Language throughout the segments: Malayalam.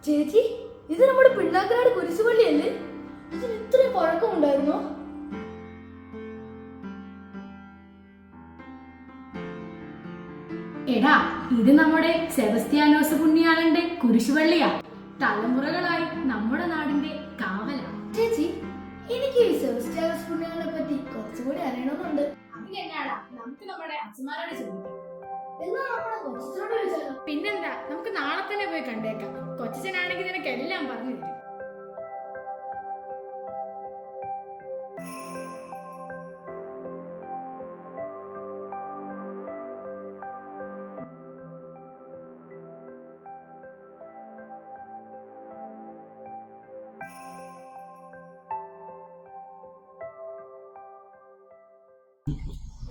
ചേച്ചി, ഇത് നമ്മുടെ പിണ്ണാക്കനാട് കുരിശുപള്ളിയല്ലേ? ഇതിന് ഇത്രയും പഴക്കമുണ്ടായിരുന്നോ? എടാ, ഇത് നമ്മുടെ സെബസ്ത്യാനോസ് പുണ്യാളന്റെ കുരിശുപള്ളിയാ. തലമുറകളായി നമ്മുടെ നാടിന്റെ കാവലാ. ചേച്ചി, എനിക്ക് ഈ സെബസ്ത്യാനോസ് പുണ്യാളനെ പറ്റി കുറച്ചുകൂടി അറിയണമെന്നുണ്ട്. അതിനെന്നാടാ, നമുക്ക് നമ്മുടെ അച്ഛന്മാരോട് ചോദിക്കാം. എന്നാ നമ്മളെ കൊച്ചിനോട് ചോദിച്ചാലോ? പിന്നെന്താ, നമുക്ക് നാളെ തന്നെ പോയി കണ്ടേക്കാം. കൊച്ചനാണെങ്കിൽ നിനക്ക് എല്ലാം പറഞ്ഞു തരും.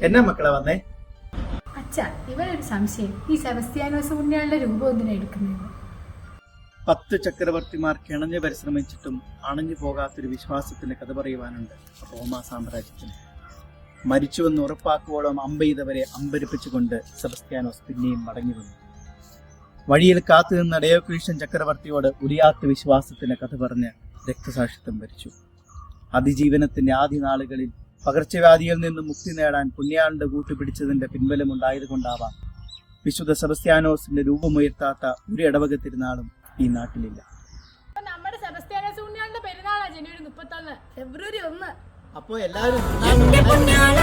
എന്നാ മക്കളെ വന്നേ? അച്ഛാ, ഇവനൊരു സംശയം. ഈ സെബസ്ത്യാനോസ് പുണ്യാളുടെ രൂപം എന്തിനാ എടുക്കുന്നത്? 10 ചക്രവർത്തിമാർ കിണഞ്ഞു പരിശ്രമിച്ചിട്ടും അണഞ്ഞു പോകാത്തൊരു വിശ്വാസത്തിന്റെ കഥ പറയുവാനുണ്ട് റോമാ സാമ്രാജ്യത്തിന്. മരിച്ചുവെന്ന് ഉറപ്പാക്കുവോളം അമ്പെയ്തവരെ അമ്പരിപ്പിച്ചുകൊണ്ട് സെബസ്ത്യാനോസ് പിന്നെയും മടങ്ങി വന്നു. വഴിയിൽ കാത്തുനിന്ന ഡയോക്ലീഷ്യൻ ചക്രവർത്തിയോട് ഉരിയാത്ത വിശ്വാസത്തിന്റെ കഥ പറഞ്ഞ് രക്തസാക്ഷിത്വം വരിച്ചു. അതിജീവനത്തിന്റെ ആദ്യ നാളുകളിൽ പകർച്ചവ്യാധിയിൽ നിന്ന് മുക്തി നേടാൻ പുണ്യാളിന്റെ കൂട്ടുപിടിച്ചതിന്റെ പിൻബലമുണ്ടായതുകൊണ്ടാവാം വിശുദ്ധ സെബസ്ത്യാനോസിന്റെ രൂപമുയർത്താത്ത ഒരു ഇടവക തിരുനാളും ഈ നാട്ടിലില്ല. നമ്മുടെ സെബസ്ത്യാനോസ് പുണ്യാളിന്റെ പെരുന്നാളാ ജനുവരി 31, ഫെബ്രുവരി 1. അപ്പോ എല്ലാവരും പുണ്യാള